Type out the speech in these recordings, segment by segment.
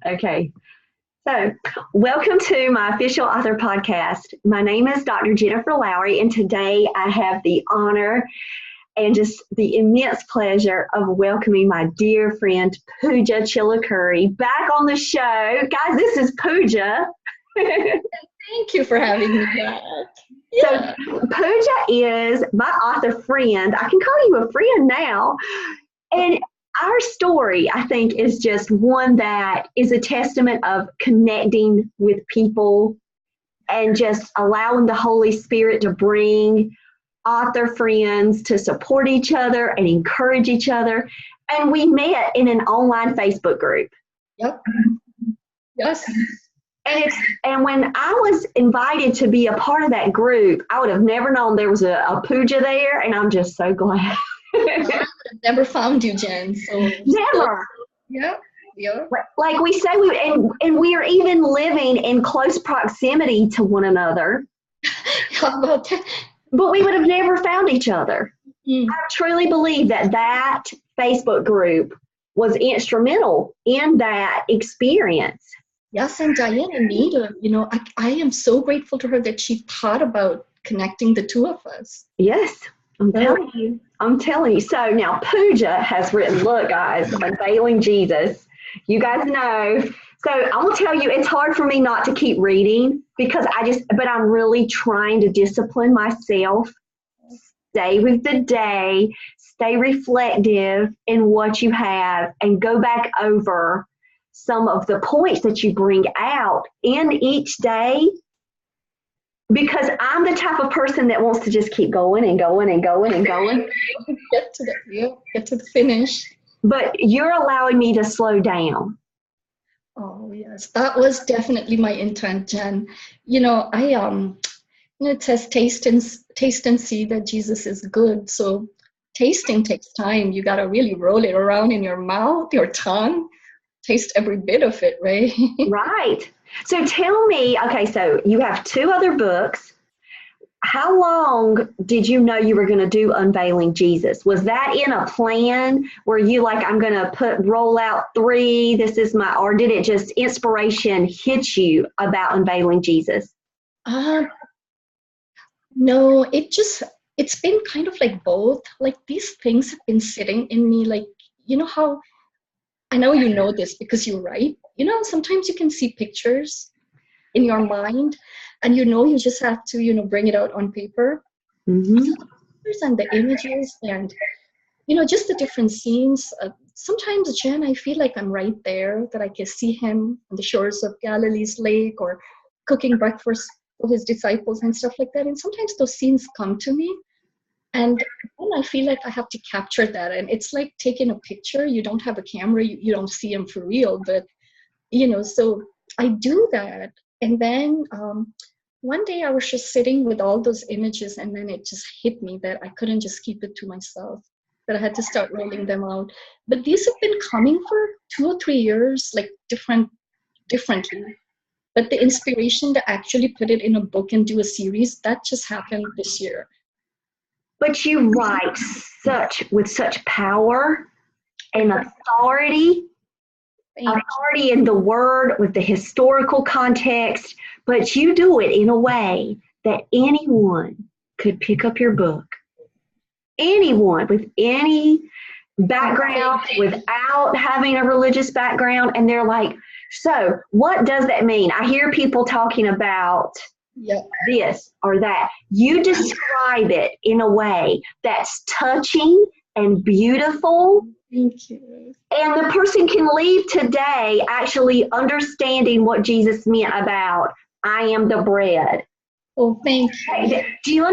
Okay. So, welcome to my official author podcast. My name is Dr. Jennifer Lowry, and today I have the honor and just the immense pleasure of welcoming my dear friend Pooja Chilukuri back on the show. Guys, this is Pooja. Thank you for having me back. Yeah. So, Pooja is my author friend. I can call you a friend now. And our story, I think, is just one that is a testament of connecting with people and just allowing the Holy Spirit to bring author friends to support each other and encourage each other. And we met in an online Facebook group. Yep. Yes. And when I was invited to be a part of that group, I would have never known there was a Pooja there, and I'm just so glad. I would have never found you, Jen. So never. Yeah. Like we say, and we are even living in close proximity to one another. How about that? But we would have never found each other. I truly believe that Facebook group was instrumental in that experience. Yes, and Diane Anita, I am so grateful to her that she thought about connecting the two of us. Yes. I'm telling you. So now Pooja has written, look, guys, Unveiling Jesus. You guys know. So I will tell you, it's hard for me not to keep reading because but I'm really trying to discipline myself, stay with the day, stay reflective in what you have, and go back over some of the points that you bring out in each day. Because I'm the type of person that wants to just keep going and going and going and going. Get to the finish. But you're allowing me to slow down. Oh yes, that was definitely my intent, Jen. It says taste and see that Jesus is good. So tasting takes time. You gotta really roll it around in your mouth, your tongue, taste every bit of it, right? Right. So tell me, okay, so you have 2 other books. How long did you know you were going to do Unveiling Jesus? Was that in a plan? Were you like, I'm going to roll out 3, or did it just inspiration hit you about Unveiling Jesus? No, it's been kind of like both. Like these things have been sitting in me, like, how, I know you know this because you write. Sometimes you can see pictures in your mind and you just have to, bring it out on paper. Mm-hmm. The pictures and the images and, just the different scenes. Sometimes, Jen, I feel like I'm right there, that I can see him on the shores of Galilee's lake or cooking breakfast for his disciples and stuff like that. And sometimes those scenes come to me. And then I feel like I have to capture that. And it's like taking a picture. You don't have a camera. You don't see him for real. But, so I do that. And then one day I was just sitting with all those images. And then it just hit me that I couldn't just keep it to myself, that I had to start rolling them out. But these have been coming for 2 or 3 years, like differently. But the inspiration to actually put it in a book and do a series, that just happened this year. But you write with such power and authority in the word with the historical context, but you do it in a way that anyone could pick up your book. Anyone with any background, without having a religious background, and they're like, so what does that mean? I hear people talking about this or that. You describe it in a way that's touching and beautiful. Thank you. And the person can leave today actually understanding what Jesus meant about, I am the bread. Oh, thank you.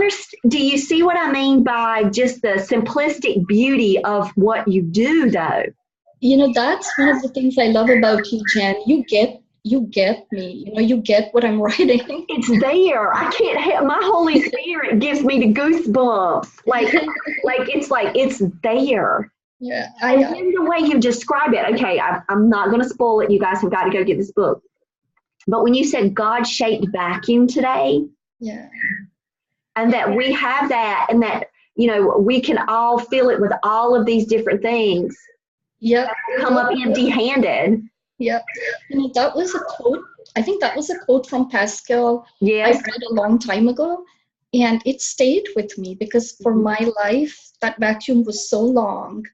Do you see what I mean by just the simplistic beauty of what you do, though? That's one of the things I love about you, Jen. You get me. You get what I'm writing. It's there. I can't help. My Holy Spirit gives me the goosebumps. It's there. Yeah. And then the way you describe it. Okay, I'm not going to spoil it. You guys have got to go get this book. But when you said God-shaped vacuum today, and that we have that, and that we can all feel it with all of these different things. Yep. Come up empty-handed. Yeah. That was a quote. I think that was a quote from Pascal I Yes. read a long time ago. And it stayed with me because for my life, that vacuum was so long.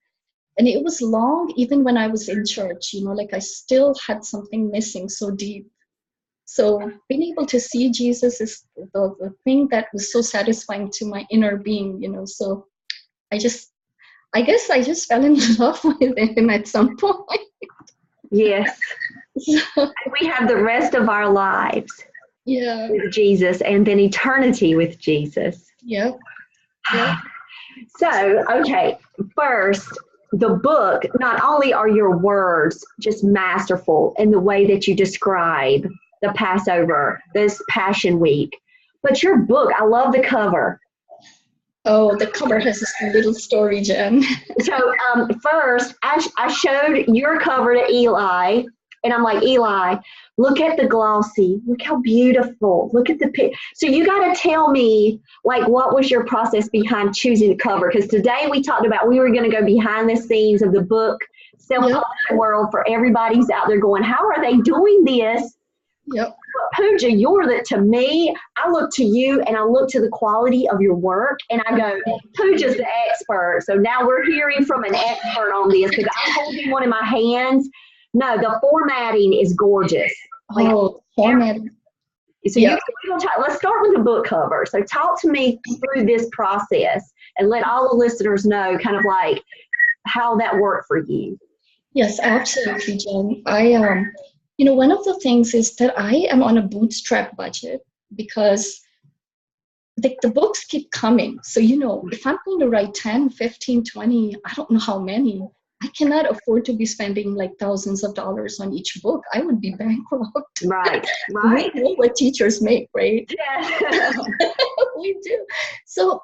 And it was long even when I was in church, like I still had something missing so deep. So being able to see Jesus is the thing that was so satisfying to my inner being. So I just, I guess I just fell in love with him at some point. Yes. So, We have the rest of our lives yeah, with Jesus and then eternity with Jesus. yeah, yeah. So, okay, first, the book, not only are your words just masterful in the way that you describe the Passover, this Passion Week, but your book, I love the cover. Oh, the cover has this little story, Jen. So, first, I showed your cover to Eli, and I'm like, Eli, look at the glossy. Look how beautiful. Look at the pic. So you got to tell me, like, what was your process behind choosing the cover? Because today we talked about we were going to go behind the scenes of the book self-publishing world for everybody's out there going, how are they doing this? Yep. Pooja, to me, I look to you and I look to the quality of your work and I go, Pooja's the expert. So now we're hearing from an expert on this because I'm holding one in my hands. No, the formatting is gorgeous. Formatting. So let's start with the book cover. So talk to me through this process and let all the listeners know kind of like how that worked for you. Yes, absolutely, Jen. One of the things is that I am on a bootstrap budget because the books keep coming. So, if I'm going to write 10, 15, 20, I don't know how many, I cannot afford to be spending like thousands of dollars on each book. I would be bankrupt. Right. We know what teachers make, right? Yeah. We do. So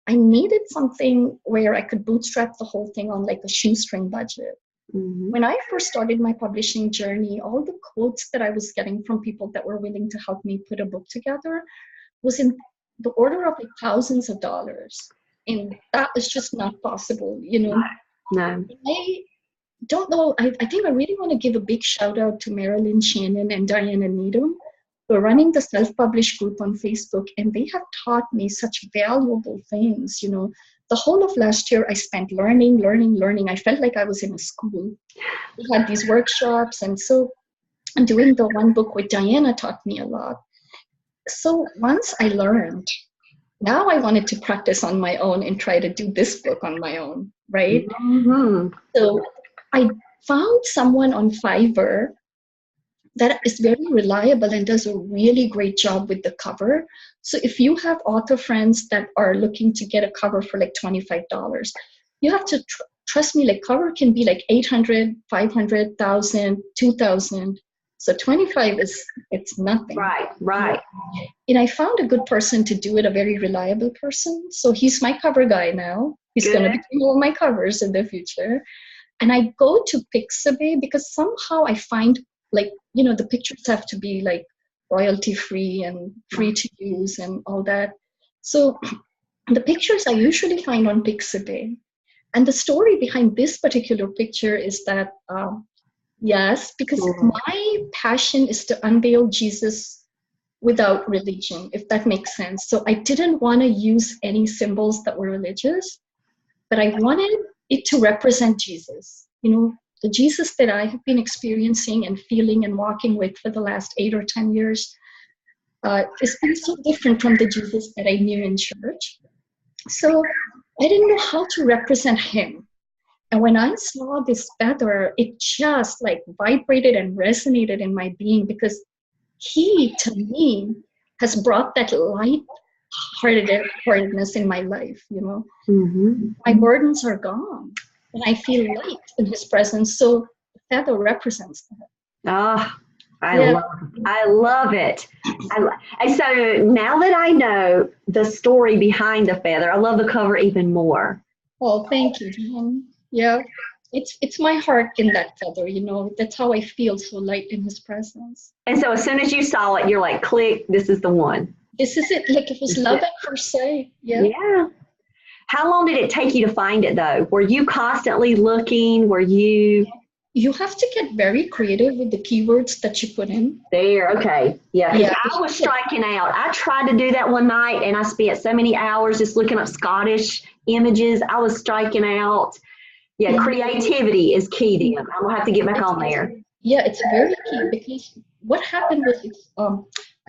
I needed something where I could bootstrap the whole thing on like a shoestring budget. Mm-hmm. When I first started my publishing journey, all the quotes that I was getting from people that were willing to help me put a book together was in the order of like thousands of dollars. And that is just not possible, No. I don't know. I think I really want to give a big shout out to Marilyn Shannon and Diana Needham for running the self-published group on Facebook. And they have taught me such valuable things, The whole of last year, I spent learning. I felt like I was in a school. We had these workshops. And so doing the one book with Diana taught me a lot. So once I learned, now I wanted to practice on my own and try to do this book on my own, right? Mm-hmm. So I found someone on Fiverr that is very reliable and does a really great job with the cover. So if you have author friends that are looking to get a cover for like $25, you have to trust me, like cover can be like 800, 500, 1,000, 2,000. So 25 it's nothing. Right. And I found a good person to do it, a very reliable person. So he's my cover guy now. He's going to be doing all my covers in the future. And I go to Pixabay because somehow I find like, the pictures have to be like royalty free and free to use and all that. So the pictures I usually find on Pixabay. And the story behind this particular picture is that, yes, because my passion is to unveil Jesus without religion, if that makes sense. So I didn't want to use any symbols that were religious, but I wanted it to represent Jesus. The Jesus that I have been experiencing and feeling and walking with for the last 8 or 10 years is been so different from the Jesus that I knew in church. So I didn't know how to represent him. And when I saw this feather, it just like vibrated and resonated in my being because he, to me, has brought that light-heartedness in my life, Mm-hmm. My burdens are gone. And I feel light in his presence. So the feather represents that. Oh, I love it. And so now that I know the story behind the feather, I love the cover even more. Oh, thank you, Jen. Yeah, it's my heart in that feather, That's how I feel so light in his presence. And so as soon as you saw it, you're like, click, this is the one. This is it. Like it was love at first sight. Yeah. How long did it take you to find it though? Were you constantly looking? Were you? You have to get very creative with the keywords that you put in. There, okay. Yeah, 'cause Yeah. I was striking out. I tried to do that one night and I spent so many hours just looking up Scottish images. I was striking out. Yeah, Yeah. creativity is key then. I'm gonna have to get back on there. Yeah, it's very key because what happened was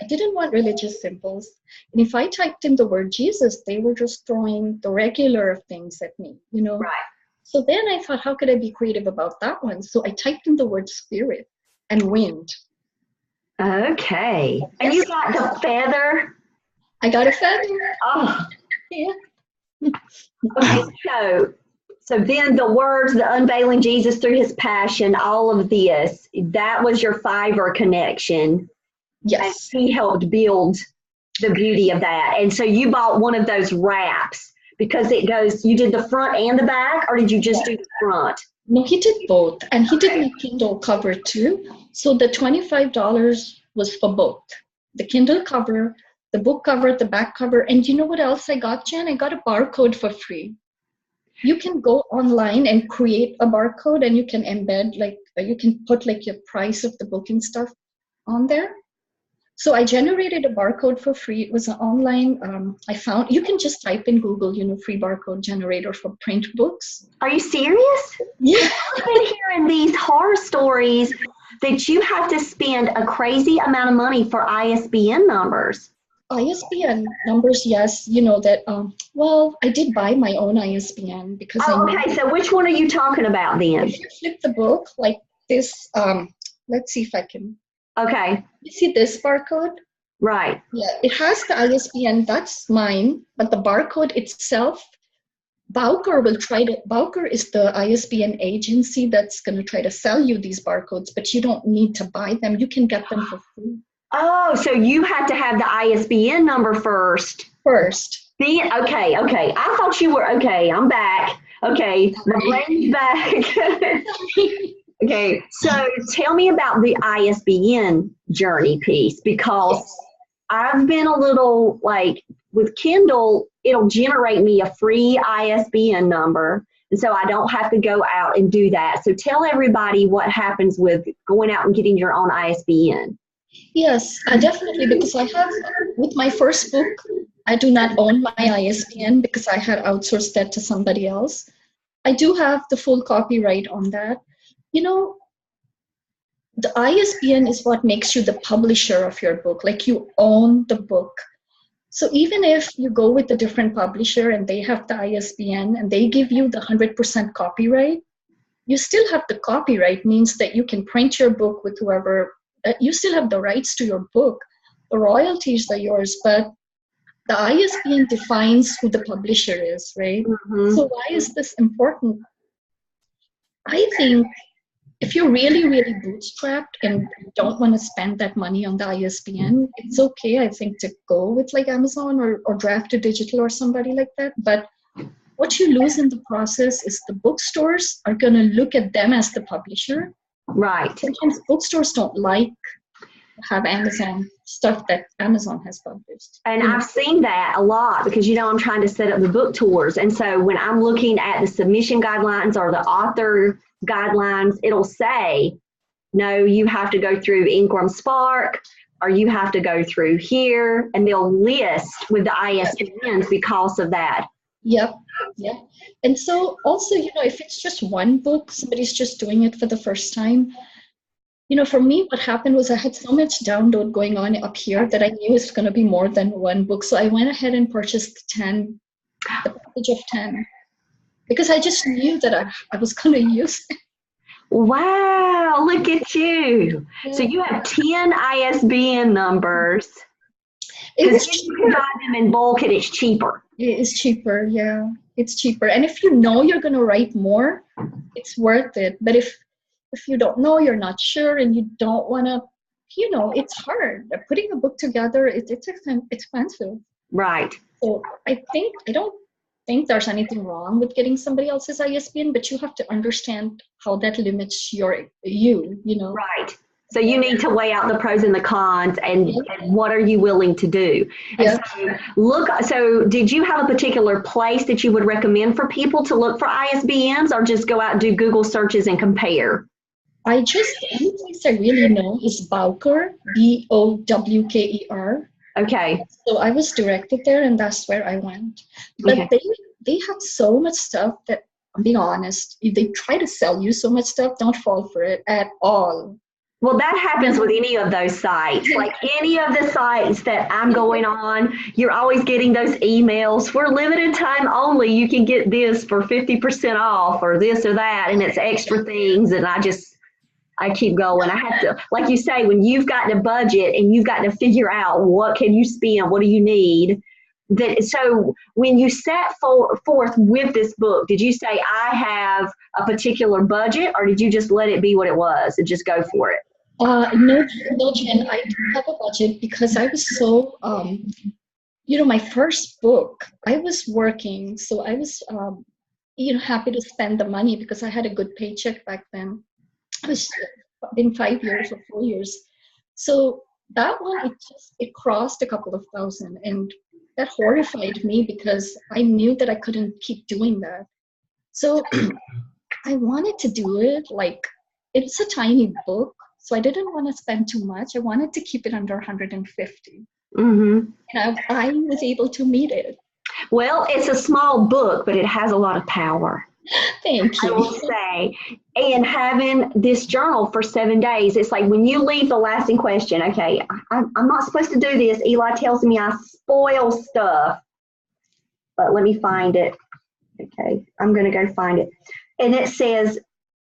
I didn't want religious symbols. And if I typed in the word Jesus, they were just throwing the regular things at me, you know. Right. So then I thought, how could I be creative about that one? So I typed in the word spirit and wind. Okay. And you got the feather. I got a feather. Oh. Yeah. Okay, so then the words, the unveiling Jesus through his passion, all of this, that was your Fiverr connection. Yes. And he helped build the beauty of that. And so you bought one of those wraps because it goes, you did the front and the back, or did you just do the front? No, he did both. And he did my Kindle cover too. So the $25 was for both. The Kindle cover, the book cover, the back cover. And you know what else I got, Jen? I got a barcode for free. You can go online and create a barcode and you can embed, like, you can put like your price of the book and stuff on there. So I generated a barcode for free. It was an online, I found, you can just type in Google, you know, free barcode generator for print books. Are you serious? Yeah. I've been hearing these horror stories that you have to spend a crazy amount of money for ISBN numbers. ISBN numbers, yes, you know that, well, I did buy my own ISBN because okay, so which one are you talking about then? If you flip the book like this, let's see if I can. Okay. You see this barcode? Right. Yeah, it has the ISBN, that's mine, but the barcode itself, Bowker is the ISBN agency that's going to try to sell you these barcodes, but you don't need to buy them. You can get them for free. Oh, so you had to have the ISBN number first. Then, okay. I thought you were, okay, I'm back. Okay, my brain's back. Okay, so tell me about the ISBN journey piece, because I've been a little like, with Kindle, it'll generate me a free ISBN number, and so I don't have to go out and do that. So tell everybody what happens with going out and getting your own ISBN. Yes, definitely, because I have, with my first book, I do not own my ISBN because I had outsourced that to somebody else. I do have the full copyright on that. You know, the ISBN is what makes you the publisher of your book, like you own the book. So even if you go with a different publisher and they have the ISBN and they give you the 100% copyright, you still have the copyright, means that you can print your book with whoever, you still have the rights to your book. The royalties are yours, but the ISBN defines who the publisher is, right? Mm-hmm. So why is this important? I think if you're really, really bootstrapped and don't want to spend that money on the ISBN, it's okay, I think, to go with like Amazon or Draft to Digital or somebody like that. But what you lose in the process is the bookstores are going to look at them as the publisher. Right. Sometimes bookstores don't like have Amazon stuff that Amazon has published. And I've seen that a lot because, you know, I'm trying to set up the book tours. And so when I'm looking at the submission guidelines or the author guidelines, it'll say, no, you have to go through Ingram Spark, or you have to go through here, and they'll list with the ISBNs because of that. Yep. And so also, you know, if it's just one book, somebody's just doing it for the first time, you know, for me, what happened was I had so much download going on up here that I knew it's going to be more than one book. So I went ahead and purchased the package of 10, because I just knew that I was going to use it. Wow, look at you. Yeah. So you have 10 ISBN numbers. Because you can buy them in bulk and it's cheaper. It is cheaper, yeah. It's cheaper. And if you know you're going to write more, it's worth it. But if you don't know, you're not sure, and you don't want to, you know, it's hard. Putting a book together, it's expensive. Right. So I don't think there's anything wrong with getting somebody else's ISBN, but you have to understand how that limits you know. Right. So you need to weigh out the pros and the cons, and what are you willing to do? And so did you have a particular place that you would recommend for people to look for ISBNs, or just go out and do Google searches and compare? The only place I really know is Bowker, Bowker. Okay. So I was directed there, and that's where I went. But Okay. they have so much stuff that, I'm being honest, if they try to sell you so much stuff, don't fall for it at all. Well, that happens with any of those sites. Like any of the sites that I'm going on, you're always getting those emails for limited time only. You can get this for 50% off or this or that, and it's extra things. And I keep going. I have to, like you say, when you've got a budget and you've got to figure out what can you spend, what do you need. So when you set forth with this book, did you say I have a particular budget, or did you just let it be what it was and just go for it? No, no, Jen, I didn't have a budget because I was so, my first book, I was working, so I was, happy to spend the money because I had a good paycheck back then. It was been 5 years or 4 years. So that one, it crossed a couple of thousand, and that horrified me because I knew that I couldn't keep doing that. So I wanted to do it like, it's a tiny book, so I didn't want to spend too much. I wanted to keep it under 150. Mm-hmm. And I was able to meet it. Well, it's a small book, but it has a lot of power. Thank I will you. say. And having this journal for 7 days, it's like when you leave the lasting question, okay, I'm not supposed to do this. Eli tells me I spoil stuff, but let me find it. Okay, I'm going to go find it. And it says,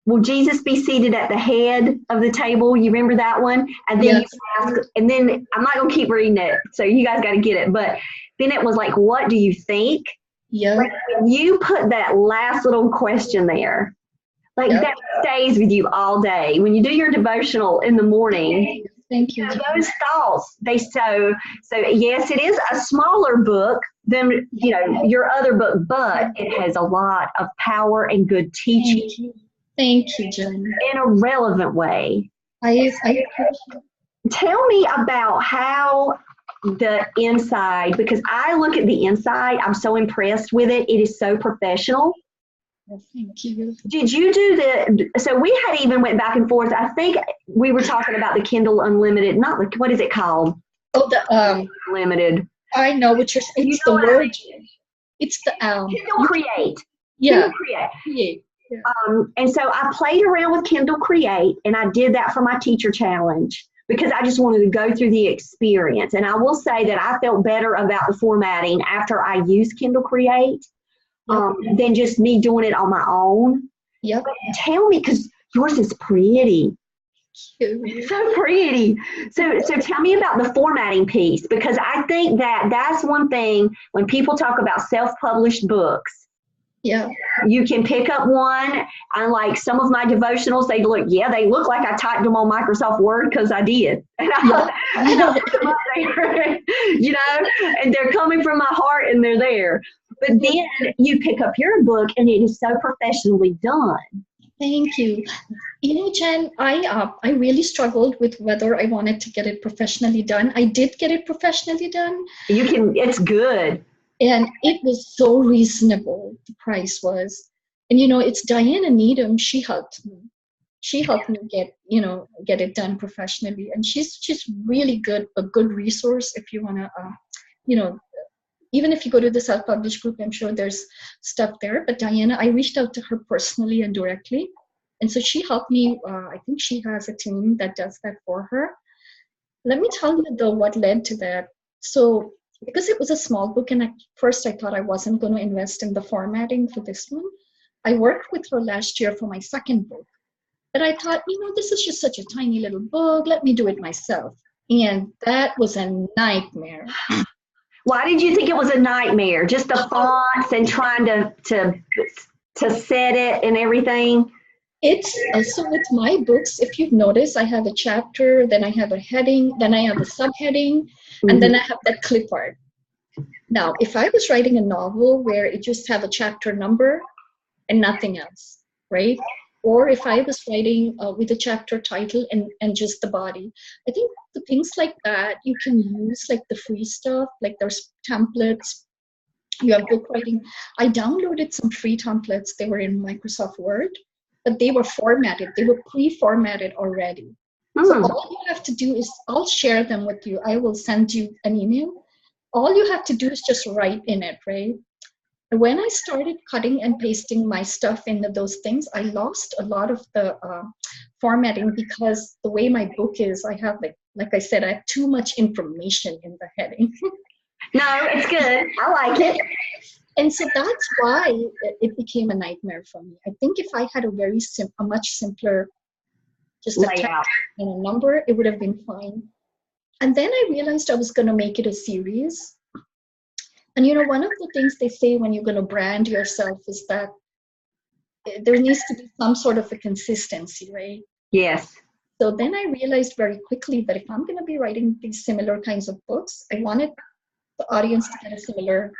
will Jesus be seated at the head of the table? You remember that one? And then Yes. you ask, and then I'm not going to keep reading it, so you guys got to get it. But then it was like, what do you think? Yeah. Like when you put that last little question there, like that stays with you all day. When you do your devotional in the morning, Thank you. those thoughts, so yes, it is a smaller book than your other book, but it has a lot of power and good teaching. Thank you, Jen. In a relevant way. I Tell me about how the inside, because I look at the inside, I'm so impressed with it. It is so professional. Thank you. Did you do so we had even went back and forth. I think we were talking about the Kindle Unlimited, not the, what is it called? Oh, the Unlimited. I know what you're saying. It's the word. It's the Kindle Create. Yeah. Kindle Create. Yeah. And so I played around with Kindle Create, and I did that for my teacher challenge because I just wanted to go through the experience. And I will say that I felt better about the formatting after I used Kindle Create than just me doing it on my own. Yep. But tell me, because yours is pretty. So pretty. So tell me about the formatting piece, because I think that's one thing when people talk about self-published books. Yeah. You can pick up one. I like some of my devotionals, they look like I typed them on Microsoft Word because I did. And and they're coming from my heart and they're there. But then you pick up your book and it is so professionally done. Thank you. Jen, I really struggled with whether I wanted to get it professionally done. I did get it professionally done. It's good. And it was so reasonable, the price was. And it's Diana Needham, she helped me. She helped me get it done professionally. And she's really a good resource if you want to, even if you go to the self-published group, I'm sure there's stuff there. But Diana, I reached out to her personally and directly. And so she helped me. I think she has a team that does that for her. Let me tell you, though, what led to that. So because it was a small book, and at first I thought I wasn't going to invest in the formatting for this one, I worked with her last year for my second book. But I thought, this is just such a tiny little book. Let me do it myself. And that was a nightmare. Why did you think it was a nightmare? Just the fonts and trying to set it and everything? So with my books, if you've noticed, I have a chapter, then I have a heading, then I have a subheading, and then I have that clip art. Now, if I was writing a novel where it just have a chapter number and nothing else, right? Or if I was writing with a chapter title and just the body, I think the things like that you can use, like the free stuff, like there's templates. You have book writing. I downloaded some free templates. They were in Microsoft Word. but they were formatted. They were pre-formatted already. So all you have to do is, I'll share them with you. I will send you an email. All you have to do is just write in it, right? When I started cutting and pasting my stuff into those things, I lost a lot of the formatting, because the way my book is, I have like I said, I have too much information in the heading. No, it's good. I like it. And so that's why it became a nightmare for me. I think if I had a much simpler, just a text and a number, it would have been fine. And then I realized I was going to make it a series. And one of the things they say when you're going to brand yourself is that there needs to be some sort of a consistency, right? Yes. So then I realized very quickly that if I'm going to be writing these similar kinds of books, I wanted the audience to get a similar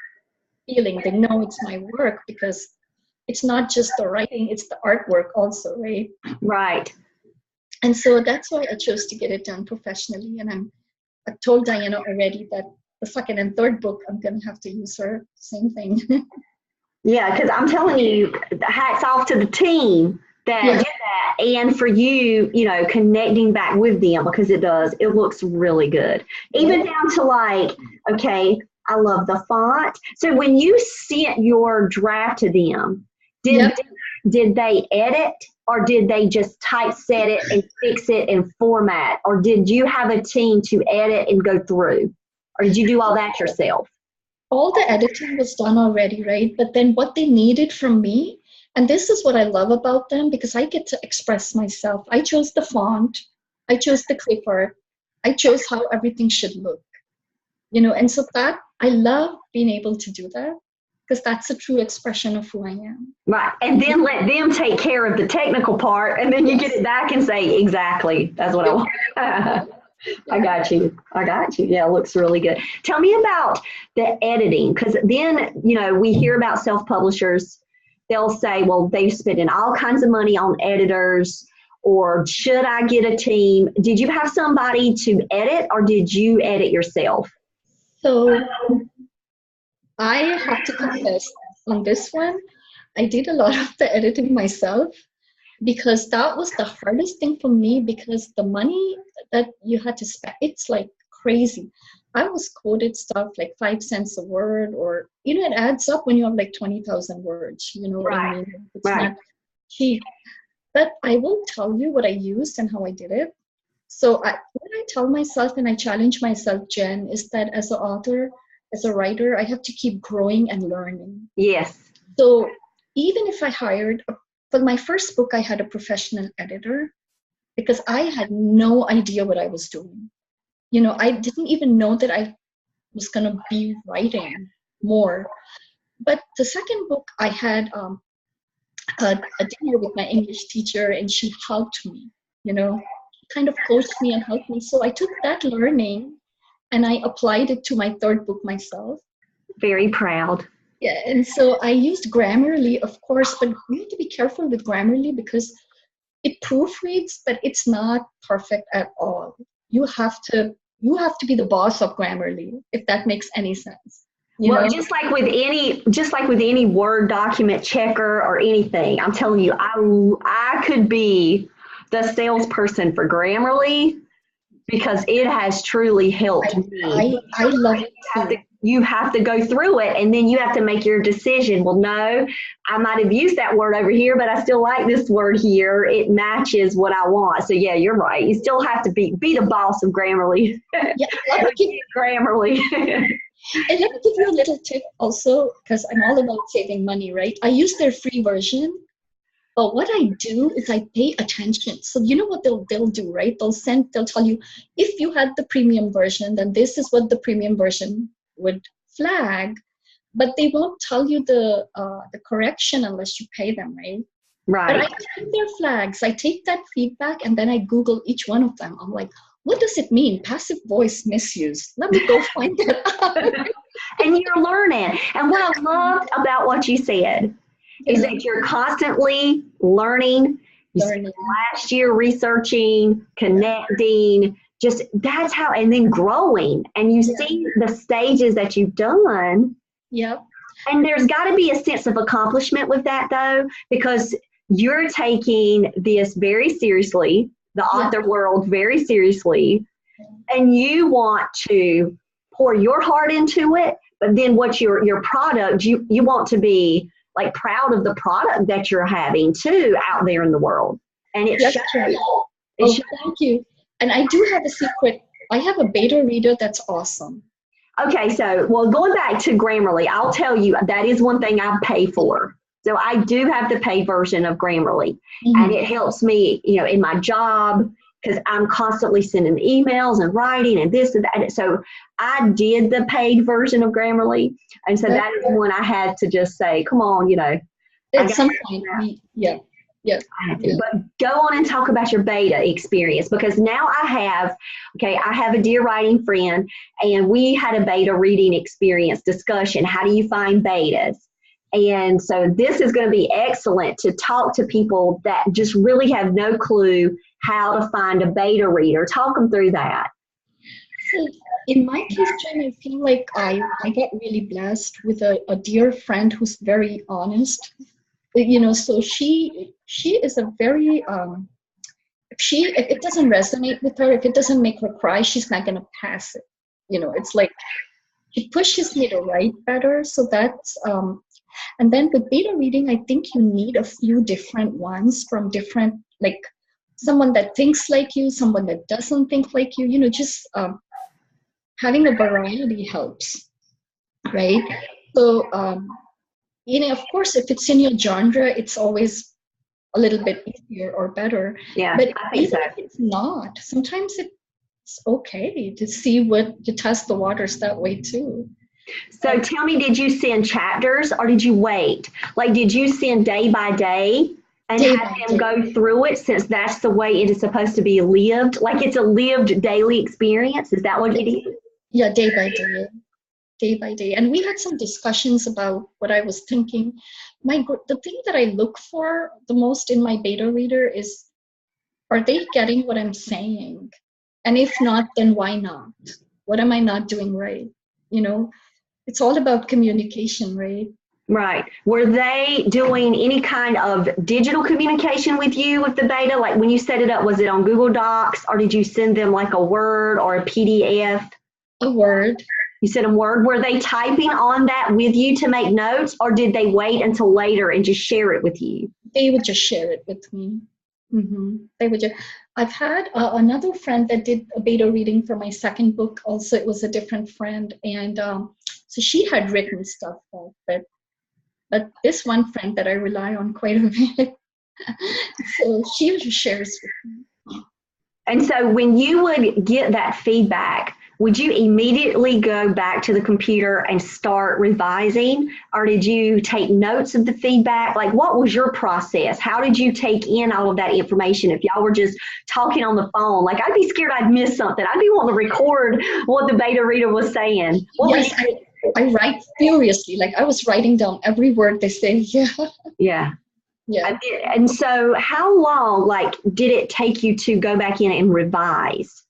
feeling. They know it's my work, because it's not just the writing, it's the artwork also, right? Right. And so that's why I chose to get it done professionally. And I've told Diana already that the second and third book, I'm going to have to use her. Same thing. Yeah, because I'm telling you, hats off to the team that did that, and for you, connecting back with them, because it looks really good. Even down to okay, I love the font. So when you sent your draft to them, did they edit, or did they just typeset it and fix it and format, or did you have a team to edit and go through? Or did you do all that yourself? All the editing was done already, right? But then what they needed from me, and this is what I love about them, because I get to express myself. I chose the font, I chose the clip art, I chose how everything should look. And so that, I love being able to do that, because that's a true expression of who I am. Right. And then let them take care of the technical part, and then you get it back and say, exactly, that's what I want. I got you. Yeah, it looks really good. Tell me about the editing, because then, we hear about self-publishers. They'll say, well, they're spending all kinds of money on editors, or should I get a team? Did you have somebody to edit, or did you edit yourself? So I have to confess on this one, I did a lot of the editing myself, because that was the hardest thing for me, because the money that you had to spend, it's like crazy. I was quoted stuff like 5 cents a word, or, it adds up when you have like 20,000 words, what I mean? It's not cheap. But I will tell you what I used and how I did it. So what I tell myself, and I challenge myself, Jen, is that as an author, as a writer, I have to keep growing and learning. Yes. So even if I hired, for my first book, I had a professional editor, because I had no idea what I was doing. I didn't even know that I was going to be writing more. But the second book, I had a dinner with my English teacher, and she helped me, kind of coached me and helped me. So I took that learning and I applied it to my third book myself. Very proud. Yeah, and so I used Grammarly, of course, but you have to be careful with Grammarly, because it proofreads, but it's not perfect at all. You have to be the boss of Grammarly, if that makes any sense. Just like with any Word document checker or anything, I'm telling you, I could be the salesperson for Grammarly, because it has truly helped me. I love it too. You have to go through it, and then you have to make your decision. Well, no, I might have used that word over here, but I still like this word here. It matches what I want. So yeah, you're right. You still have to be the boss of Grammarly. Yeah, Grammarly. And let me give you a little tip also, because I'm all about saving money, right? I use their free version, but what I do is I pay attention. So you know what they'll do, right? They'll tell you, if you had the premium version, then this is what the premium version would flag, but they won't tell you the correction unless you pay them, right? Right. But I take their flags, I take that feedback, and then I Google each one of them. I'm like, what does it mean? Passive voice misuse. Let me go find that out. And you're learning. And what I loved about what you said is that you're constantly learning. You spent last year researching, connecting, just that's how, and then growing. And you see the stages that you've done. Yep. And there's got to be a sense of accomplishment with that, though, because you're taking this very seriously, the author world very seriously, and you want to pour your heart into it, but then what's your product, you want to be like proud of the product that you're having too out there in the world. And it's Right. Thank you. And I do have a secret. I have a beta reader that's awesome. Okay, so, well, going back to Grammarly, I'll tell you, that is one thing I pay for. So I do have the paid version of Grammarly, and it helps me, in my job, because I'm constantly sending emails and writing and this and that. So I did the paid version of Grammarly, and so that is when I had to just say, come on, At some point, yeah. But go on and talk about your beta experience, because now I have a dear writing friend, and we had a beta reading experience discussion. How do you find betas? And so this is going to be excellent to talk to people that just really have no clue how to find a beta reader. Talk them through that. So in my case, Jen, I feel like I got really blessed with a dear friend who's very honest. So she is a very if it doesn't resonate with her, if it doesn't make her cry, she's not gonna pass it. It's like it pushes me to write better. So that's and then with beta reading, I think you need a few different ones from different, like someone that thinks like you, someone that doesn't think like you. Just having a variety helps, right? So of course, if it's in your genre, it's always a little bit easier or better. Yeah, but I think even if it's not, sometimes it's okay to test the waters that way too. So tell me, did you send chapters or did you wait? Like, did you send day by day and have them go through it, since that's the way it is supposed to be lived? Like, it's a lived daily experience? Is that what it is? Yeah, day by day. And we had some discussions about what I was thinking. The thing that I look for the most in my beta reader is, are they getting what I'm saying? And if not, then why not? What am I not doing right? It's all about communication, right? Right. Were they doing any kind of digital communication with you with the beta? Like when you set it up, was it on Google Docs, or did you send them like a Word or a PDF? A Word. You sent them Word. Were they typing on that with you to make notes, or did they wait until later and just share it with you? They would just share it with me. They would just. I've had another friend that did a beta reading for my second book. Also, it was a different friend, and so she had written stuff, but this one friend that I rely on quite a bit, so she just shares with me. And so when you would get that feedback, would you immediately go back to the computer and start revising, or did you take notes of the feedback? Like, what was your process? How did you take in all of that information? If y'all were just talking on the phone, like, I'd be scared I'd miss something. I'd be wanting to record what the beta reader was saying. I write furiously. Like, I was writing down every word they say. Yeah. And so how long, did it take you to go back in and revise?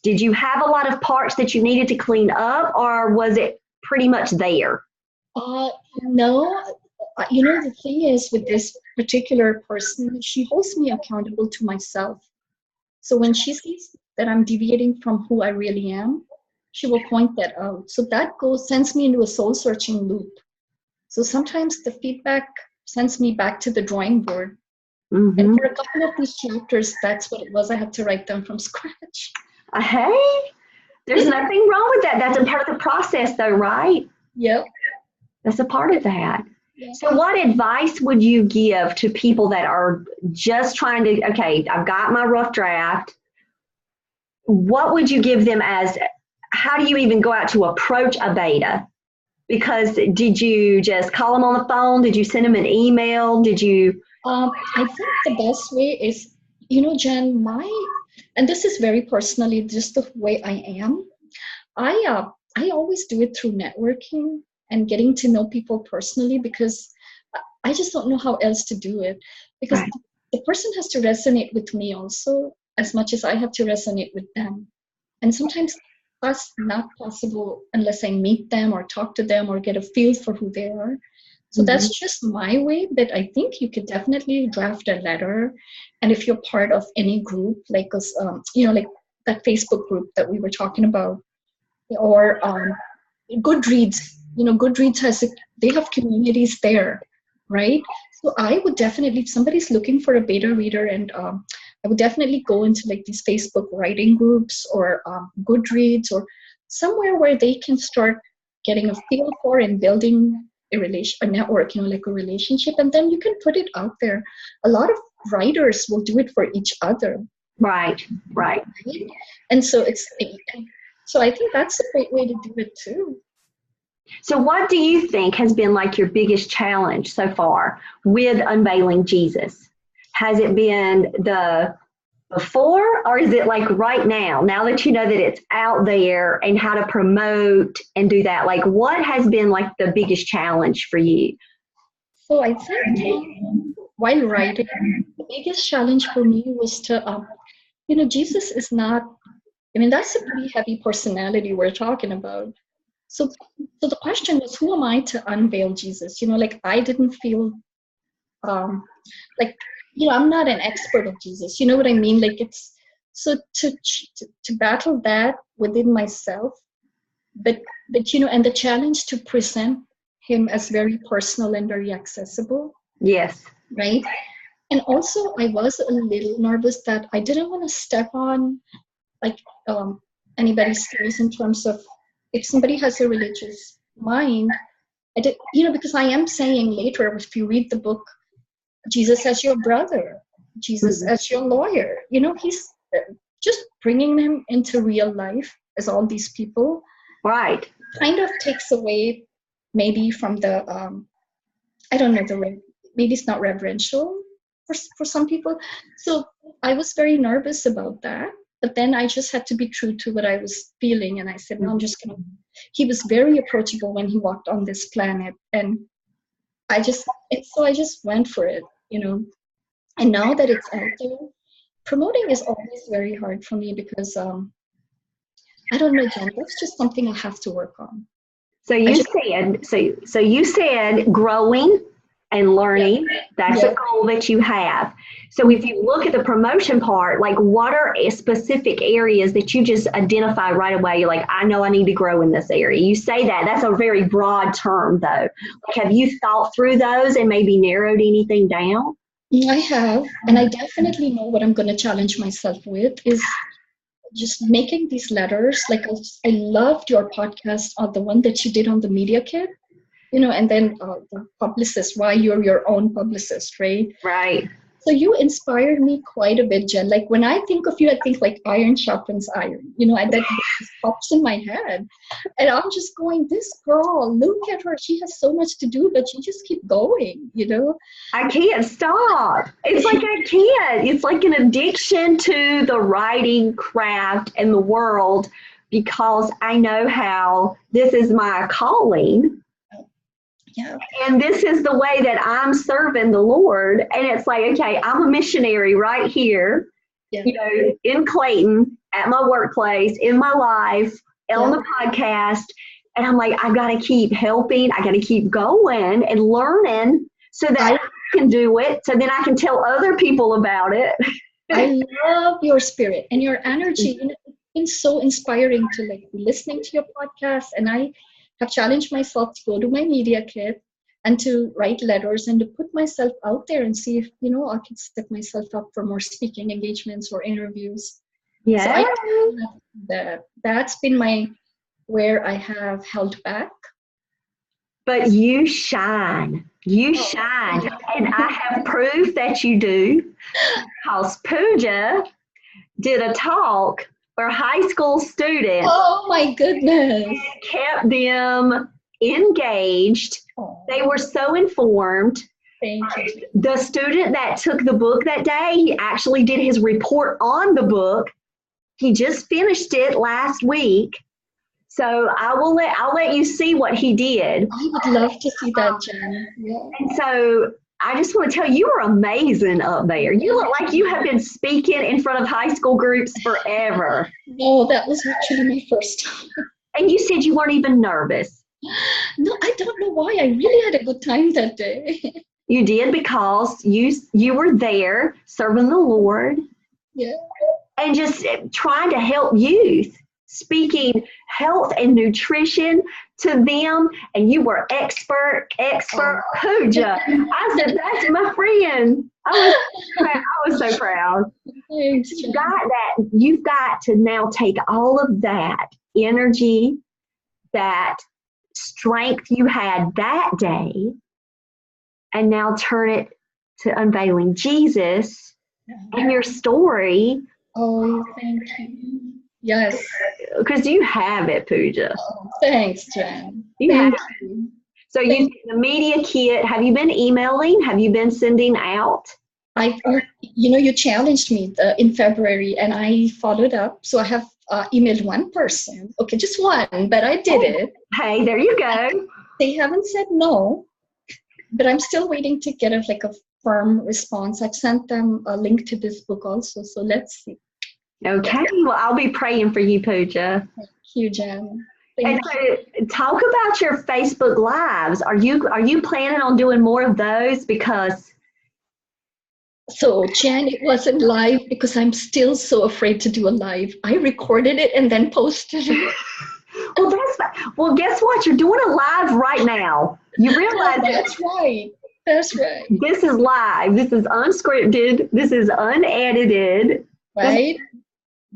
Did you have a lot of parts that you needed to clean up, or was it pretty much there? No. The thing is, with this particular person, she holds me accountable to myself. So when she sees that I'm deviating from who I really am, she will point that out. So that sends me into a soul-searching loop. So sometimes the feedback sends me back to the drawing board. And for a couple of these chapters, that's what it was. I had to write them from scratch. Hey, there's nothing wrong with that. That's a part of the process, though, right? Yep. That's a part of that. Yeah. So what advice would you give to people that are just trying to, okay, I've got my rough draft. What would you give them as, how do you even go out to approach a beta? Because did you just call them on the phone? Did you send them an email? Did you? I think the best way is, Jen, and this is very personally just the way I am. I always do it through networking and getting to know people personally, because I just don't know how else to do it. Because the person has to resonate with me also as much as I have to resonate with them. And sometimes that's not possible unless I meet them or talk to them or get a feel for who they are. So that's just my way, but I think you could definitely draft a letter. And if you're part of any group, like us, like that Facebook group that we were talking about, or Goodreads, Goodreads they have communities there, right? So I would definitely, if somebody's looking for a beta reader, and I would definitely go into like these Facebook writing groups or Goodreads or somewhere where they can start getting a feel for and building a network, like a relationship, and then you can put it out there. A lot of writers will do it for each other. Right. And so I think that's a great way to do it too. So what do you think has been like your biggest challenge so far with Unveiling Jesus? Has it been the before, or is it like right now that you know that it's out there and how to promote and do that? Like, what has been like the biggest challenge for you? So I think while writing, the biggest challenge for me was to, Jesus is not, that's a pretty heavy personality we're talking about. So the question was, who am I to unveil Jesus? Like I didn't feel I'm not an expert of Jesus. You know what I mean? Like it's so to battle that within myself, but and the challenge to present him as very personal and very accessible. Yes. Right. And also I was a little nervous that I didn't want to step on like anybody's toes in terms of if somebody has a religious mind. I did, because I am saying later, if you read the book, Jesus as your brother, Jesus as your lawyer, he's just bringing them into real life as all these people. Right. Kind of takes away maybe from the, I don't know, maybe it's not reverential for some people. So I was very nervous about that. But then I just had to be true to what I was feeling. And I said, no, I'm just going to, he was very approachable when he walked on this planet. And so I just went for it, And now that it's out there, promoting is always very hard for me because, I don't know, Jen, that's just something I have to work on. So you said growing and learning, that's a goal that you have. So if you look at the promotion part, like what are specific areas that you just identify right away? You're like, I know I need to grow in this area. You say that's a very broad term though. Like, have you thought through those and maybe narrowed anything down? I have, and I definitely know what I'm going to challenge myself with is just making these letters. Like I loved your podcast, the one that you did on the media kit. And then the publicist, why you're your own publicist, right? Right. So you inspired me quite a bit, Jen. Like when I think of you, I think like iron sharpens iron. That just pops in my head. And I'm just going, this girl, look at her. She has so much to do, but she just keep going, I can't stop. It's like I can't. It's like an addiction to the writing craft and the world because I know how this is my calling. Yeah. And this is the way that I'm serving the Lord. And it's like, okay, I'm a missionary right here, in Clayton, at my workplace, in my life, on the podcast. And I'm like, I've got to keep helping. I got to keep going and learning so that I can do it. So then I can tell other people about it. I love your spirit and your energy. It's been so inspiring to be listening to your podcast. And I have challenged myself to go to my media kit and to write letters and to put myself out there and see if, I can set myself up for more speaking engagements or interviews. Yeah. So I think that's been where I have held back. But you shine. You shine. And I have proof that you do because Pooja did a talk for high school students. Oh my goodness. Kept them engaged. They were so informed. Thank you. The student that took the book that day, he actually did his report on the book. He just finished it last week. So I'll let you see what he did. I would love to see that, Jen. Yeah. And so I just want to tell you, you are amazing up there. You look like you have been speaking in front of high school groups forever. No, that was actually my first time. And you said you weren't even nervous. No, I don't know why. I really had a good time that day. You did because you were there serving the Lord Yeah. and just trying to help youth, speaking health and nutrition to them. And you were expert Oh. Pooja. I said, that's my friend. I was so proud. Thanks, You Jen. got that. You've got to now take all of that energy, that strength you had that day, and now turn it to unveiling Jesus and your story. Oh, thank you. Yes. Because you have it, Pooja. Oh, thanks, Jen. You have. Thank you. So you the media kit. Have you been emailing? Have you been sending out? You challenged me in February, and I followed up. So I have emailed one person. Okay, just one, but I did it. Hey, there you go. They haven't said no, but I'm still waiting to get a firm response. I've sent them a link to this book also. So let's see. Okay. Well, I'll be praying for you, Pooja. Thank you, Jen. And so, talk about your Facebook Lives. Are you planning on doing more of those? Because So, Jen, it wasn't live because I'm still so afraid to do a live. I recorded it and then posted it. well, guess what? You're doing a live right now. You realize That's right. That's right. This is live. This is unscripted. This is unedited. Right?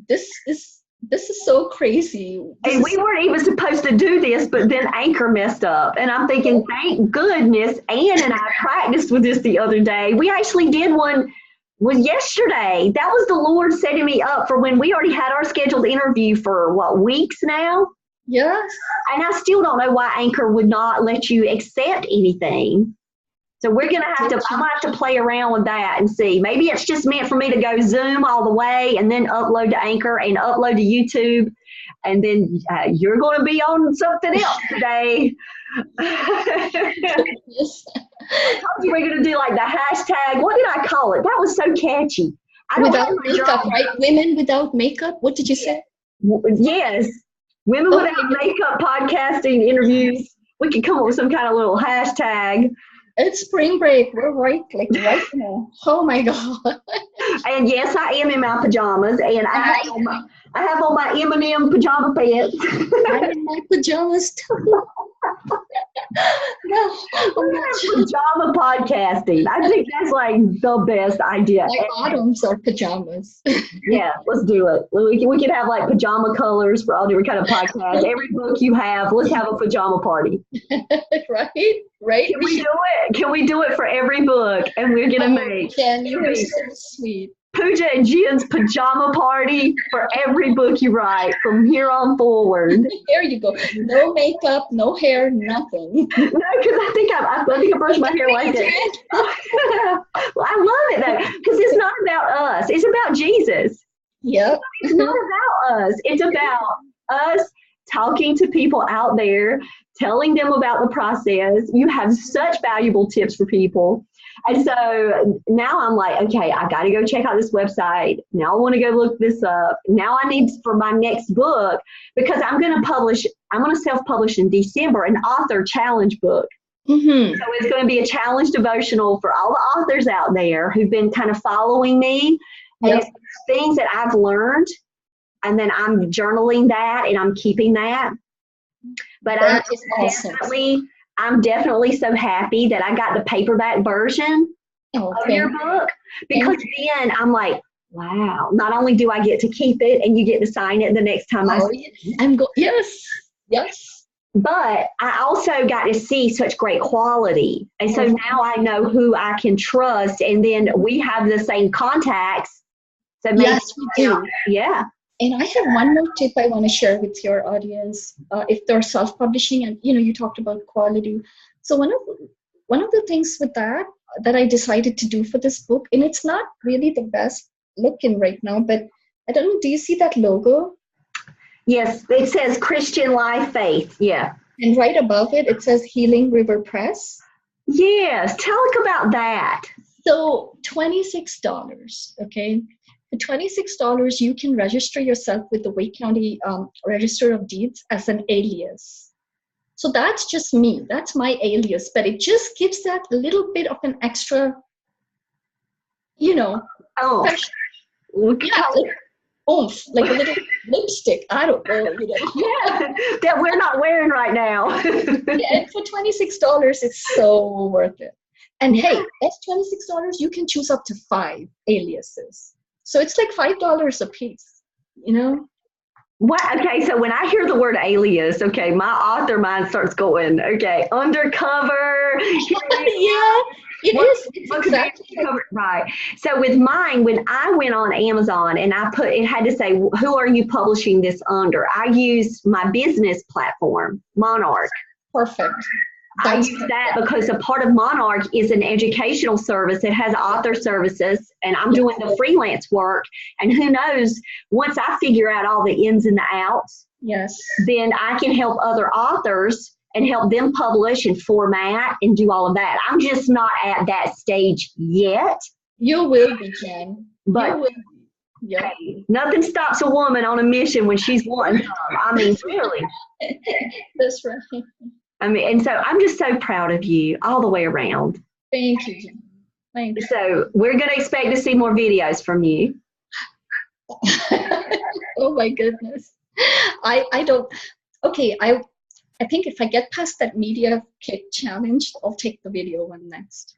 This is so crazy. And we weren't even supposed to do this, but then Anchor messed up. And I'm thinking, thank goodness Ann and I practiced with this the other day. We actually did one was yesterday. That was the Lord setting me up for when we already had our scheduled interview for weeks now? Yes. And I still don't know why Anchor would not let you accept anything. So I'm going to have to play around with that and see. Maybe it's just meant for me to go Zoom all the way and then upload to Anchor and upload to YouTube. And then you're going to be on something else today. Yes. I told you we're going to do like the hashtag. What did I call it? That was so catchy. Without makeup, right? Women without makeup. What did you say? Yes. Women without makeup podcasting interviews. We could come up with some kind of little hashtag. It's spring break. We're right now. Oh my God. And yes, I am in my pajamas, and I have on my M&M pajama pants. I'm in my pajamas too. No, pajama podcasting. I think that's like the best idea. My bottoms are pajamas. Yeah, let's do it. We could have like pajama colors for all different kind of podcasts. Every book you have, let's have a pajama party. Right. Can we do it for every book? And we're gonna make Jen, you are so sweet. Pooja and Jen's pajama party for every book you write from here on forward. There you go. No makeup, no hair, nothing. No, because I think I brushed my hair like that. Well, I love it though, because it's not about us. It's about Jesus. Yep. It's not about us. It's about us talking to people out there, telling them about the process. You have such valuable tips for people. And so now I'm like, okay, I got to go check out this website. Now I want to go look this up. Now I need for my next book, because I'm going to self-publish in December an author challenge book. Mm-hmm. So it's going to be a challenge devotional for all the authors out there who've been kind of following me. And it's things that I've learned, and then I'm journaling that and I'm keeping that. But I'm definitely so happy that I got the paperback version of your book, because then I'm like, wow, not only do I get to keep it and you get to sign it the next time Yes. But I also got to see such great quality. And so now I know who I can trust, and then we have the same contacts. So yes, we do. Yeah. And I have one more tip I want to share with your audience. If they're self-publishing, and you talked about quality. So one of the things with that I decided to do for this book, and it's not really the best looking right now, but I don't know, do you see that logo? Yes, it says Christian Life Faith. Yeah. And right above it, it says Healing River Press. Yes. Tell us about that. So $26, okay? For $26, you can register yourself with the Wake County Register of Deeds as an alias. So that's just me. That's my alias. But it just gives that a little bit of an extra, Oh, fresh, yeah, like oomph, like a little lipstick. I don't know, yeah, that we're not wearing right now. Yeah, and for $26, it's so worth it. And hey, that's $26. You can choose up to 5 aliases. So it's like $5 a piece, What? Okay, so when I hear the word alias, okay, my author mind starts going, okay, undercover. Yeah, it is. It's exactly right. So with mine, when I went on Amazon and it had to say, who are you publishing this under? I used my business platform, Monarch. perfect. I use that because a part of Monarch is an educational service. It has author services, and I'm doing the freelance work. And who knows, once I figure out all the ins and the outs, Yes, then I can help other authors and help them publish and format and do all of that. I'm just not at that stage yet. you will be, Jen. But you will be. Yeah. Nothing stops a woman on a mission when she's wanting some. I mean, really. That's right. And so I'm just so proud of you all the way around. Thank you, Jen. Thank you. So we're going to expect to see more videos from you. Oh my goodness. I don't. Okay, I think if I get past that media kit challenge, I'll take the video one next.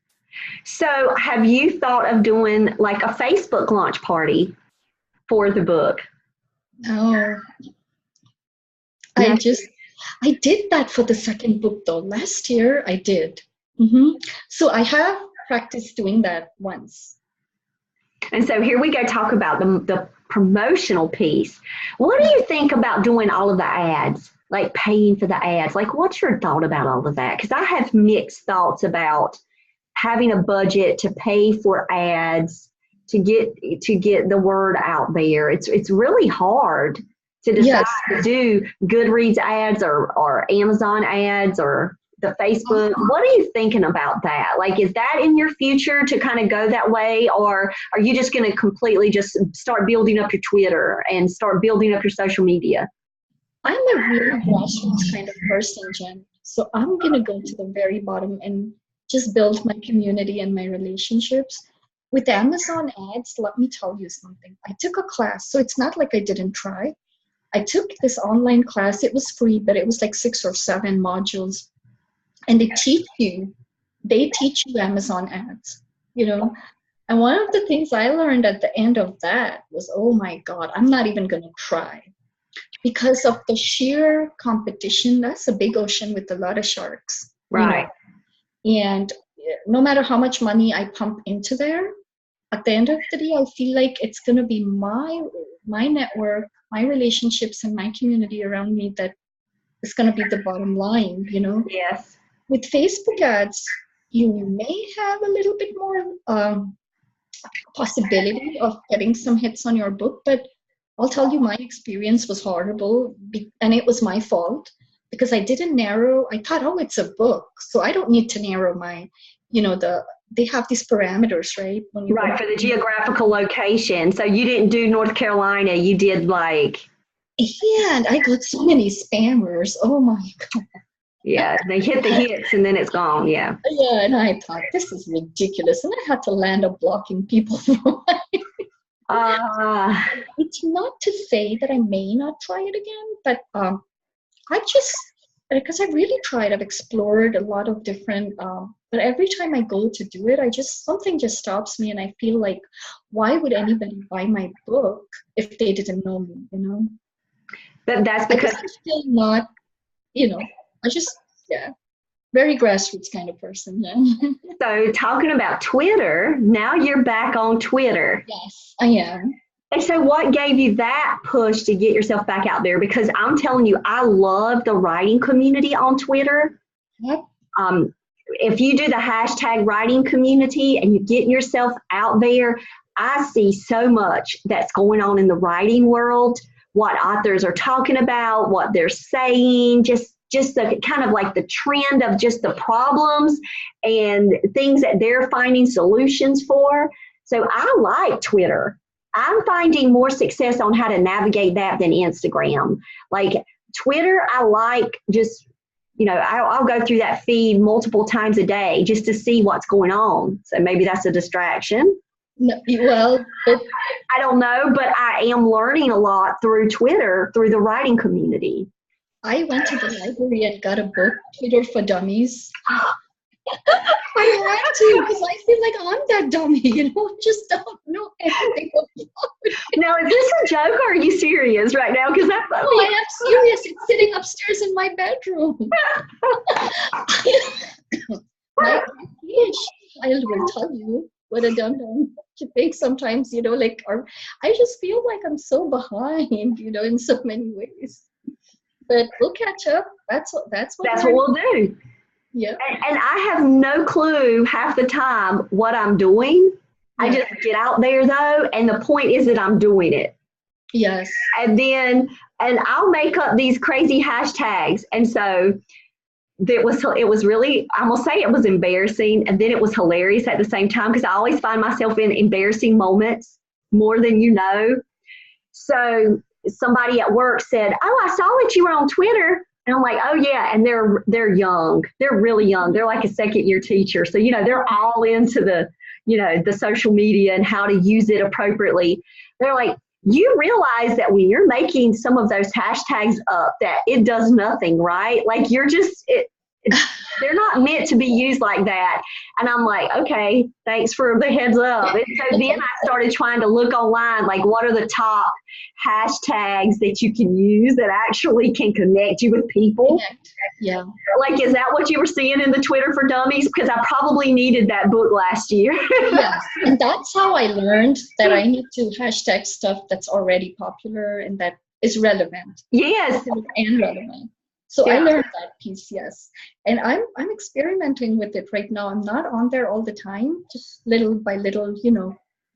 So have you thought of doing like a Facebook launch party for the book? No. I did that for the second book though. Last year I did. So I have practiced doing that once. And so here we go talk about the promotional piece. What do you think about doing all of the ads, like paying for the ads? Like, what's your thought about all of that? Because I have mixed thoughts about having a budget to pay for ads to get the word out there. It's really hard to decide to do Goodreads ads or Amazon ads or the Facebook. What are you thinking about that? Like, is that in your future to kind of go that way, or are you just going to completely just start building up your Twitter and start building up your social media? I'm a really grassroots kind of person, Jen. So I'm going to go to the very bottom and just build my community and my relationships. With Amazon ads, let me tell you something. I took a class, so it's not like I didn't try. I took this online class. It was free, but it was like 6 or 7 modules. And they teach you Amazon ads, And one of the things I learned at the end of that was, oh my God, I'm not even going to try. Because of the sheer competition, that's a big ocean with a lot of sharks. Right. And no matter how much money I pump into there, at the end of the day, I feel like it's going to be my network, my relationships, and my community around me that is going to be the bottom line, Yes. With Facebook ads, you may have a little bit more possibility of getting some hits on your book, but I'll tell you, my experience was horrible, and it was my fault because I didn't narrow. I thought, oh, it's a book, so I don't need to narrow my, they have these parameters, right? For the geographical location. So you didn't do North Carolina, you did like. Yeah, and I got so many spammers. Oh my God. Yeah, they hit the hits and then it's gone. Yeah. Yeah, and I thought, this is ridiculous. And I had to land up blocking people for It's not to say that I may not try it again, but because I've really tried, I've explored a lot of different, but every time I go to do it, something just stops me and I feel like, why would anybody buy my book if they didn't know me, But that's because I'm still not, very grassroots kind of person. Yeah. So talking about Twitter, now you're back on Twitter. Yes, I am. And so what gave you that push to get yourself back out there? Because I'm telling you, I love the writing community on Twitter. Yep. If you do the hashtag writing community and you get yourself out there, I see so much that's going on in the writing world, what authors are talking about, what they're saying, just the kind of like the trend of just the problems and things that they're finding solutions for. So I like Twitter. I'm finding more success on how to navigate that than Instagram. Like Twitter, I like just I'll go through that feed multiple times a day just to see what's going on. So maybe that's a distraction. No, well, but I don't know, but I am learning a lot through Twitter, through the writing community. I went to the library and got a book, Twitter for Dummies. I had to because I feel like I'm that dummy, I just don't know anything about it. Now, is this a joke or are you serious right now? Because that's I am serious. It's sitting upstairs in my bedroom. My teenage child will tell you what a dum-dum she thinks sometimes, I just feel like I'm so behind, in so many ways. But we'll catch up. That's what we'll do. Yeah. And I have no clue half the time what I'm doing. Yeah. I just get out there though, and the point is that I'm doing it. Yes. And I'll make up these crazy hashtags. And so it was really, I'm gonna say it was embarrassing, and then it was hilarious at the same time, because I always find myself in embarrassing moments more than you know. So somebody at work said, "Oh, I saw that you were on Twitter." And I'm like, "Oh yeah," and they're young. They're really young. They're like a second year teacher. So, they're all into the social media and how to use it appropriately. They're like, "You realize that when you're making some of those hashtags up, that it does nothing, right? Like you're just, they're not meant to be used like that." And I'm like, "Okay, thanks for the heads up." And so then I started trying to look online, like what are the top hashtags that you can use that actually can connect you with people. Yeah. Like, is that what you were seeing in the Twitter for Dummies? Because I probably needed that book last year. Yes. And that's how I learned that I need to hashtag stuff that's already popular and that is relevant. Yes. And relevant. So yeah. I learned that piece, yes. And I'm experimenting with it right now. I'm not on there all the time, just little by little,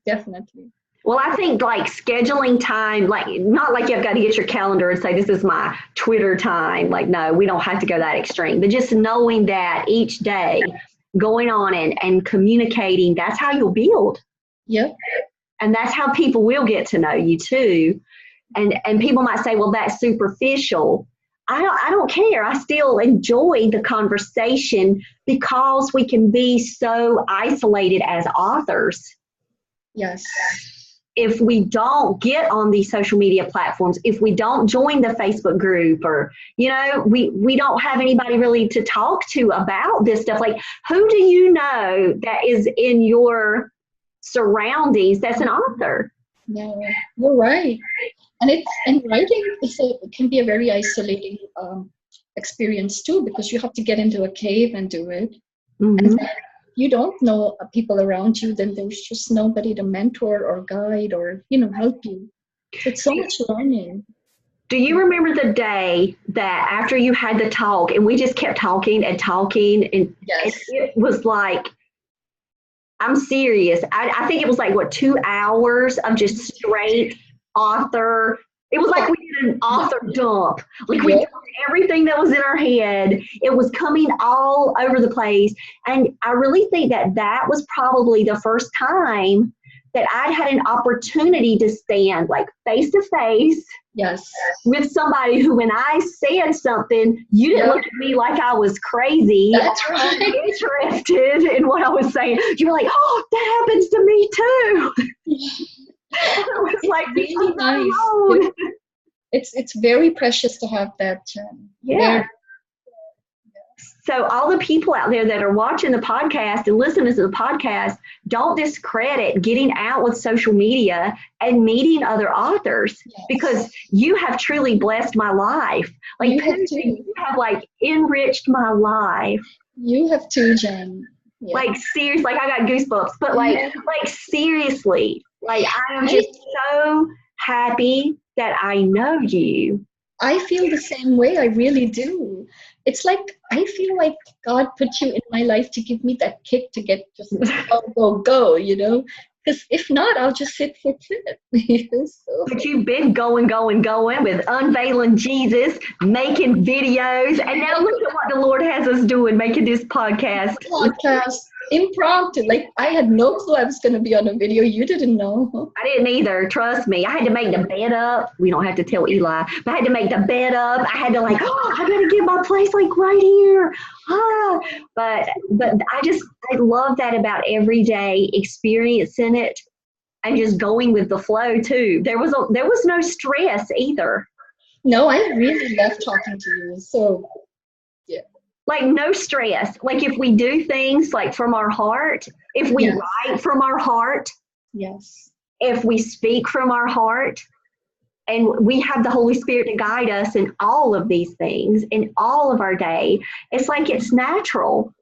definitely. Well, I think like scheduling time, like not like you've got to get your calendar and say, "This is my Twitter time." Like, no, we don't have to go that extreme. But just knowing that each day, going on and communicating, that's how you'll build. Yep. And that's how people will get to know you too. And people might say, "Well, that's superficial." I don't care. I still enjoy the conversation because we can be so isolated as authors. Yes. If we don't get on these social media platforms, if we don't join the Facebook group, or, we don't have anybody really to talk to about this stuff. Like, who do you know that is in your surroundings that's an author? No, you're right. And writing it can be a very isolating experience too, because you have to get into a cave and do it. Mm-hmm. And then you don't know people around you, then there's just nobody to mentor or guide or, help you. It's so much learning. Do you remember the day that after you had the talk and we just kept talking and yes. It was like, I'm serious. I think it was like, 2 hours of just straight author. It was like we did an author dump. Like we dumped everything that was in our head. It was coming all over the place. And I really think that was probably the first time that I'd had an opportunity to stand like face to face. Yes. With somebody who, when I said something, you didn't look at me like I was crazy. That's right. Interested in what I was saying. You were like, "Oh, that happens to me too." It's like really nice. It's very precious to have that, Jen. Yeah. So all the people out there that are watching the podcast and listening to the podcast, don't discredit getting out with social media and meeting other authors, because you have truly blessed my life. Like you have like enriched my life. You have too, Jen. Yeah. Like seriously, like I got goosebumps, but like seriously, like I am just so happy that I know you. I feel the same way. I really do. It's like I feel like God put you in my life to give me that kick to get just go, Because if not, I'll just sit. So. But you've been going with Unveiling Jesus, making videos, and now look at what the Lord has us doing, making this podcast. impromptu. Like I had no clue I was going to be on a video. You didn't know. I didn't either. Trust me. I had to make the bed up. We don't have to tell Eli, but I had to make the bed up. I had to I gotta get my place like right here. But I love that about every day experiencing it and just going with the flow too. There was no stress either. No, I really love talking to you. So yeah. Like no stress. Like if we do things like from our heart, if we write from our heart, yes, if we speak from our heart, and we have the Holy Spirit to guide us in all of these things, in all of our day, it's like it's natural.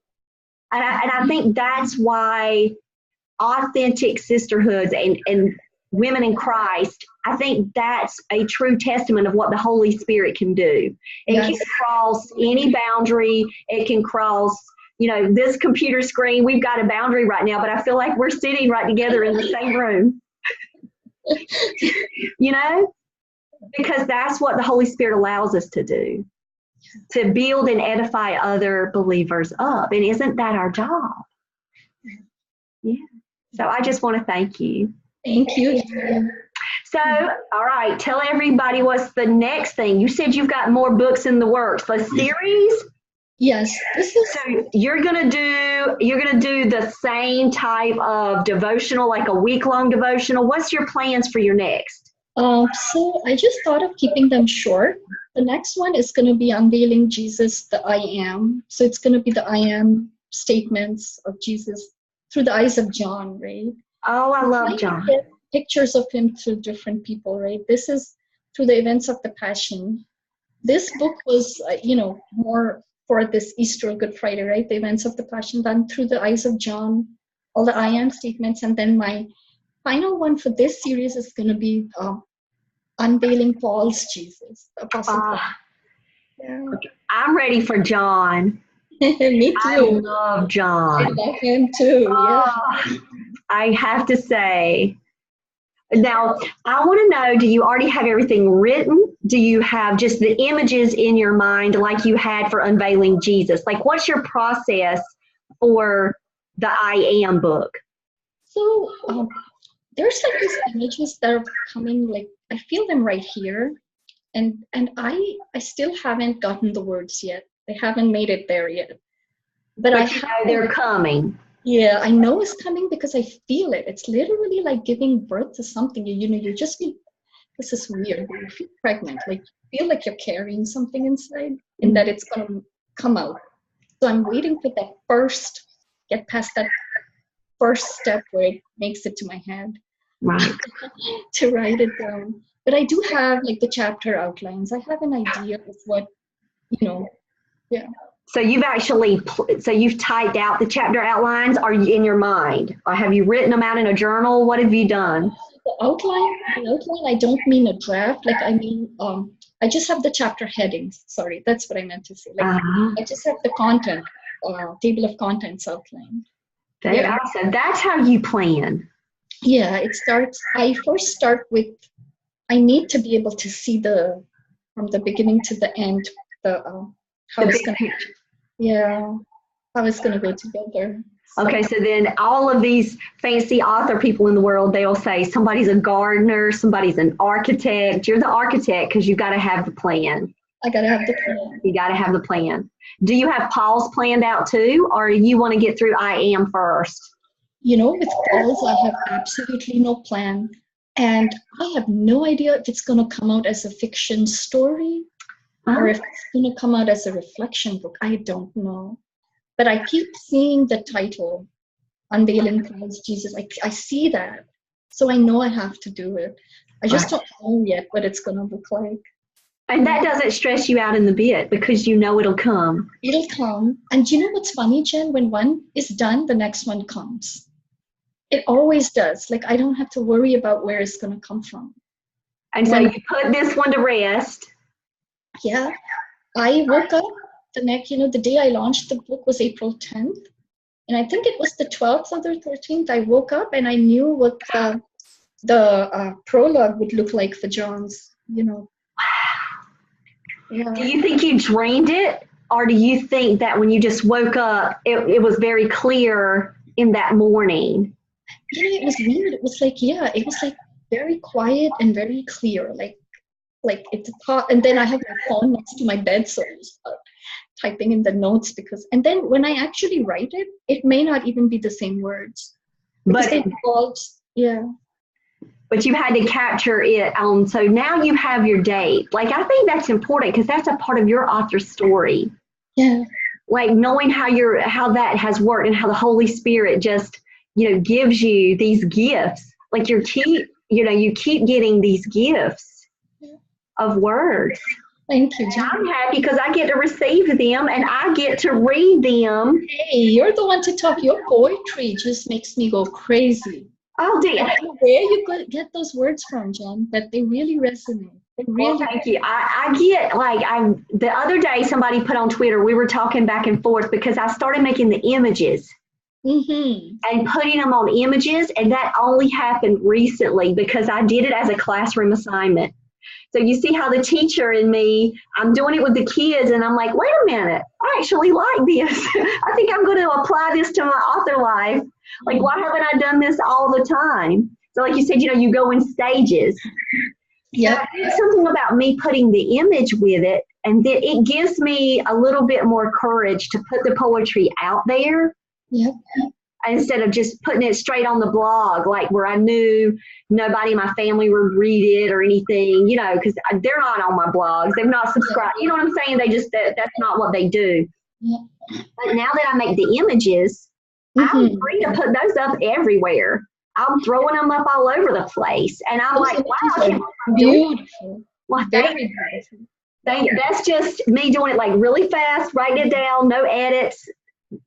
And I think that's why authentic sisterhoods and women in Christ, I think that's a true testament of what the Holy Spirit can do. It can cross any boundary. It can cross, this computer screen. We've got a boundary right now, but I feel like we're sitting right together in the same room. Because that's what the Holy Spirit allows us to do, to build and edify other believers up. And isn't that our job? Yeah. So I just want to thank you. Thank you. So, all right, tell everybody what's the next thing. You said you've got more books in the works. The series? Yes. So you're gonna do the same type of devotional, like a week-long devotional. What's your plans for your next? So I just thought of keeping them short. The next one is going to be Unveiling Jesus, the I Am. So it's going to be the I Am statements of Jesus through the eyes of John, right? Oh, I love John. Pictures of him through different people, right? This is through the events of the Passion. This book was, more for this Easter or Good Friday, right? The events of the Passion done through the eyes of John, all the I Am statements. And then my final one for this series is going to be Unveiling Paul's Jesus, the Apostle Paul. Yeah. I'm ready for John. Me too. I love John. I love him too. Yeah. I have to say. Now, I want to know, do you already have everything written? Do you have just the images in your mind like you had for Unveiling Jesus? Like, what's your process for the I Am book? So, there's like these images that are coming, like I feel them right here, and I still haven't gotten the words yet. They haven't made it there yet. But I know they're coming. Yeah, I know it's coming because I feel it. It's literally like giving birth to something. You just feel, this is weird. You feel pregnant, like you feel like you're carrying something inside and that it's gonna come out. So I'm waiting for that get past that first step where it makes it to my head. Right. To write it down. But I do have like the chapter outlines. I have an idea of what, yeah. So you've typed out the chapter outlines, are you in your mind? Or have you written them out in a journal? What have you done? The outline, I don't mean a draft. Like I mean, I just have the chapter headings. Sorry, that's what I meant to say. Like I just have the content, table of contents outlined. So that's how you plan. Yeah, I first start with, I need to be able to see from the beginning to the end, how it's going to go together. So. Okay, so then all of these fancy author people in the world, they'll say somebody's a gardener, somebody's an architect. You're the architect because you got to have the plan. I got to have the plan. You got to have the plan. Do you have Paul's planned out too, or you want to get through I Am first? With Paul's, I have absolutely no plan. And I have no idea if it's going to come out as a fiction story or if it's going to come out as a reflection book. I don't know. But I keep seeing the title, Unveiling Paul's Jesus. I see that. So I know I have to do it. I just don't know yet what it's going to look like. And that doesn't stress you out in the bit because you know it'll come. It'll come. And you know what's funny, Jen? When one is done, the next one comes. It always does. Like I don't have to worry about where it's going to come from. And so you put this one to rest. Yeah. I woke up the day I launched the book was April 10th. And I think it was the 12th or the 13th. I woke up and I knew what the prologue would look like for John's, Wow. Yeah. Do you think you dreamed it? Or do you think that when you just woke up, it was very clear in that morning? It was weird. It was like, it was like very quiet and very clear. Like it's a thought, and then I have my phone next to my bed, so I just typing in the notes and then when I actually write it, it may not even be the same words. Because they involved, But you had to capture it on, so now you have your date. Like, I think that's important because that's a part of your author story. Yeah. Like knowing how that has worked and how the Holy Spirit just, gives you these gifts. Like you keep getting these gifts of words. Thank you, Jen. I'm happy because I get to receive them and I get to read them. Hey, you're the one to talk. Your poetry just makes me go crazy. Oh, dear. I don't know where you get those words from, Jen, but they really resonate. Well, thank you. I get, the other day somebody put on Twitter, we were talking back and forth because I started making the images and putting them on images, and that only happened recently because I did it as a classroom assignment. So you see how the teacher in me, I'm doing it with the kids, and I'm like, wait a minute, I actually like this. I think I'm going to apply this to my author life. Like, why haven't I done this all the time? So like you said, you go in stages. Yeah, it's something about me putting the image with it, and then it gives me a little bit more courage to put the poetry out there. Yep. Instead of just putting it straight on the blog, like where I knew nobody in my family would read it or anything, because they're not on my blogs. They've not subscribed. You know what I'm saying? They just, that's not what they do. Yep. But now that I make the images, I'm free to put those up everywhere. I'm throwing them up all over the place. And I'm like, wow, beautiful. Well, very beautiful. That's just me doing it like really fast, writing it down, no edits.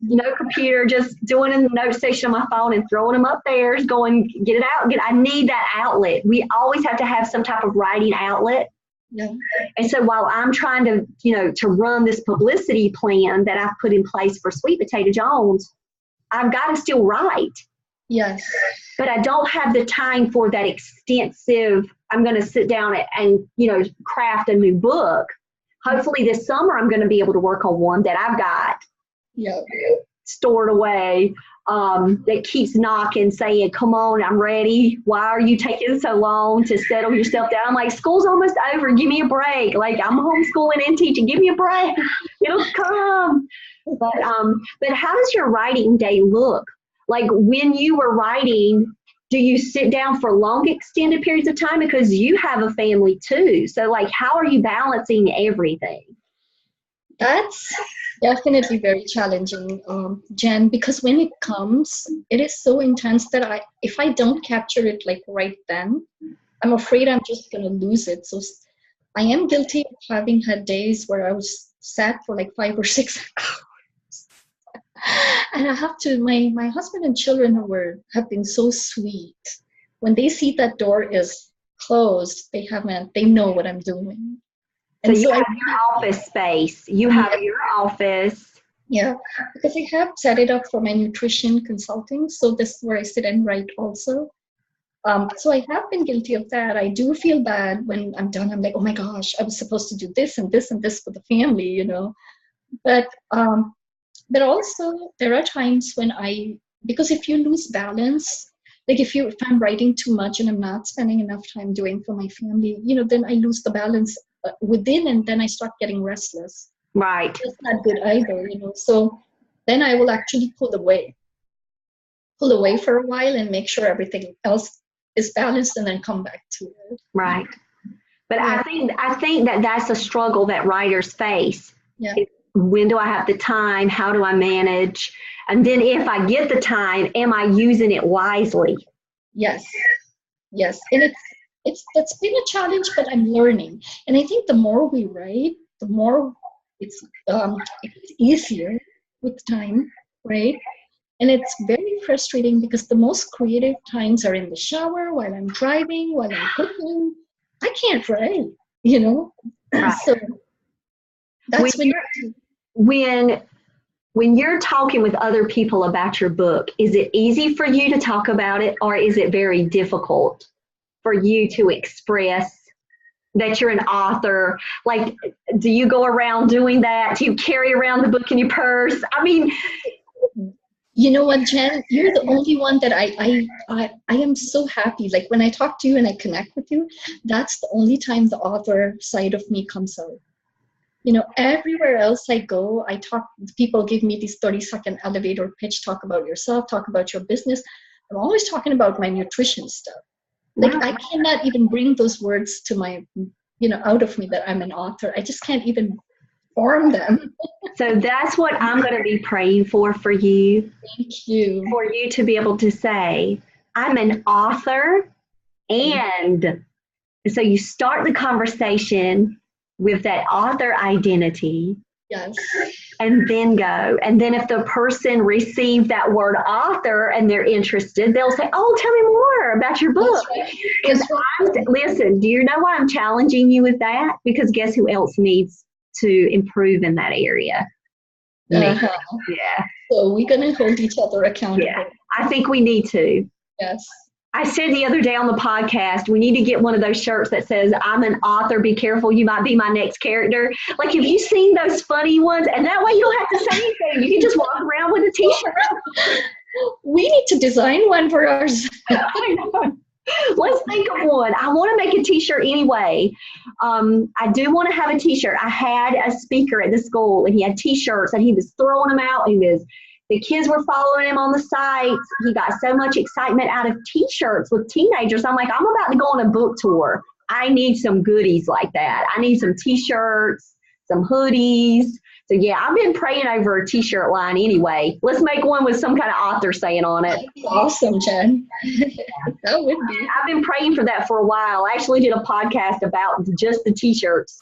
No computer, just doing in the note section of my phone and throwing them up there, going, get it out. I need that outlet. We always have to have some type of writing outlet. Yeah. And so while I'm trying to run this publicity plan that I've put in place for Sweet Potato Jones, I've got to still write. Yes. But I don't have the time for that extensive, I'm going to sit down and craft a new book. Hopefully this summer I'm going to be able to work on one that I've got stored away, that keeps knocking, saying, come on, I'm ready. Why are you taking so long to settle yourself down? I'm like, school's almost over. Give me a break. Like, I'm homeschooling and teaching. Give me a break. It'll come. But how does your writing day look? Like, when you were writing, do you sit down for long extended periods of time? Because you have a family too. So, like, how are you balancing everything? That's definitely very challenging, Jen, because when it comes, it is so intense that if I don't capture it like right then, I'm afraid I'm just going to lose it. So I am guilty of having had days where I was sat for like 5 or 6 hours. And I have to, my husband and children have been so sweet. When they see that door is closed, they know what I'm doing. So you have your office space. You have your office. Yeah, because I have set it up for my nutrition consulting. So this is where I sit and write also. So I have been guilty of that. I do feel bad when I'm done. I'm like, oh my gosh, I was supposed to do this and this and this for the family, But also there are times when because if you lose balance, like if I'm writing too much and I'm not spending enough time doing for my family, then I lose the balance within, and then I start getting restless. Right. That's not good either, So then I will actually pull away for a while and make sure everything else is balanced, and then come back to it. Right. But I think that's a struggle that writers face. Yeah. When do I have the time? How do I manage? And then if I get the time, am I using it wisely? Yes. And that's been a challenge, but I'm learning. And I think the more we write, the more it's easier with time, right? And it's very frustrating because the most creative times are in the shower, while I'm driving, while I'm cooking. I can't write, Right. So that's when you're talking with other people about your book, is it easy for you to talk about it, or is it very difficult for you to express that you're an author? Like, do you go around doing that? Do you carry around the book in your purse? I mean, You know what, Jen? You're the only one that I am so happy. Like when I talk to you and I connect with you, that's the only time the author side of me comes out. You know, everywhere else I go, I talk, people give me this 30-second elevator pitch, talk about yourself, talk about your business. I'm always talking about my nutrition stuff. Like I cannot even bring those words to my, out of me that I'm an author. I just can't even form them. So that's what I'm going to be praying for you. Thank you. For you to be able to say, I'm an author. And so you start the conversation with that author identity. Yes. And then go. And then if the person received that word author and they're interested, they'll say, oh, tell me more about your book. That's right. Listen, do you know why I'm challenging you with that? Because guess who else needs to improve in that area? Uh-huh. Yeah. So we're going to hold each other accountable. Yeah, I think we need to. Yes. I said the other day on the podcast, we need to get one of those shirts that says, I'm an author, be careful, you might be my next character. Like, have you seen those funny ones? And that way you don't have to say anything. You can just walk around with a t-shirt. We need to design one for ours. I know. Let's think of one. I want to make a t-shirt anyway. I do want to have a t-shirt. I had a speaker at the school, and he had t-shirts, and he was throwing them out. The kids were following him on the sites. He got so much excitement out of t-shirts with teenagers. I'm like, I'm about to go on a book tour. I need some goodies like that. I need some t-shirts, some hoodies. So yeah, I've been praying over a t-shirt line anyway. Let's make one with some kind of author saying on it. Awesome, Jen. That would be. I've been praying for that for a while. I actually did a podcast about just the t-shirts.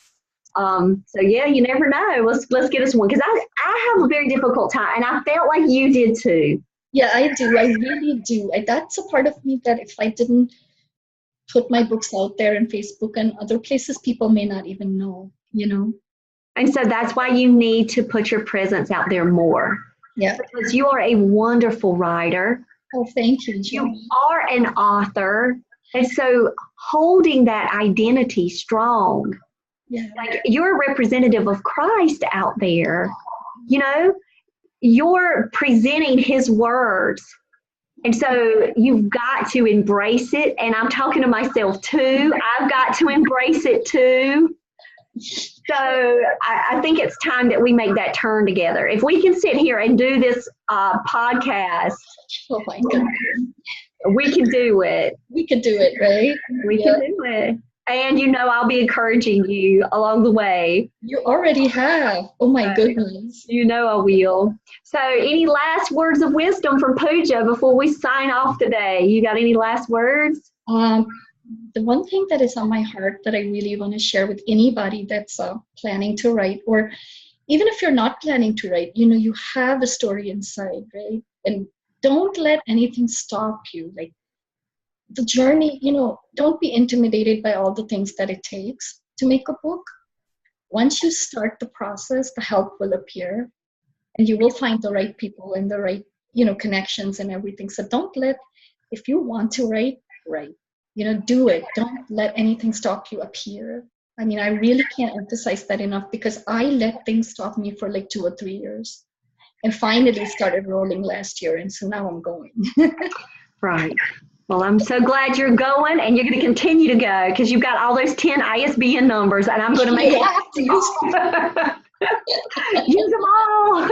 So yeah, you never know. Let's get us one, because I have a very difficult time, and I felt like you did too. Yeah, I do. I really do. That's a part of me that if I didn't put my books out there in Facebook and other places, people may not even know, And so that's why you need to put your presence out there more. Yeah. Because you are a wonderful writer. Oh, thank you, Jen. You are an author. And so holding that identity strong. Yeah. Like, you're a representative of Christ out there. You're presenting his words. And so you've got to embrace it. And I'm talking to myself too. I've got to embrace it too. So I think it's time that we make that turn together. If we can sit here and do this podcast, oh my God, we can do it. We can do it, right? We can do it. And I'll be encouraging you along the way. You already have. Oh my goodness. I will. So any last words of wisdom from Pooja before we sign off today? You got any last words? The one thing that is on my heart that I really want to share with anybody that's planning to write, or even if you're not planning to write, you have a story inside, right? And don't let anything stop you. Like, the journey, don't be intimidated by all the things that it takes to make a book. Once you start the process, the help will appear, and you will find the right people and the right, connections and everything. So if you want to write, do it. Don't let anything stop you up here. I mean, I really can't emphasize that enough, because I let things stop me for like 2 or 3 years, and finally started rolling last year. And so now I'm going. Right. Well, I'm so glad you're going, and you're going to continue to go, because you've got all those 10 ISBN numbers, and I'm going to make use them all.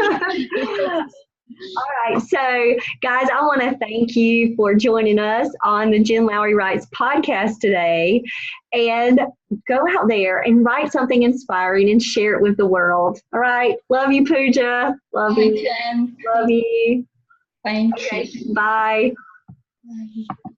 All right. So, guys, I want to thank you for joining us on the Jen Lowry Writes podcast today, and go out there and write something inspiring and share it with the world. All right. Love you, Pooja. Love you. Jen. Love you. Thank you. Bye. Bye. Bye.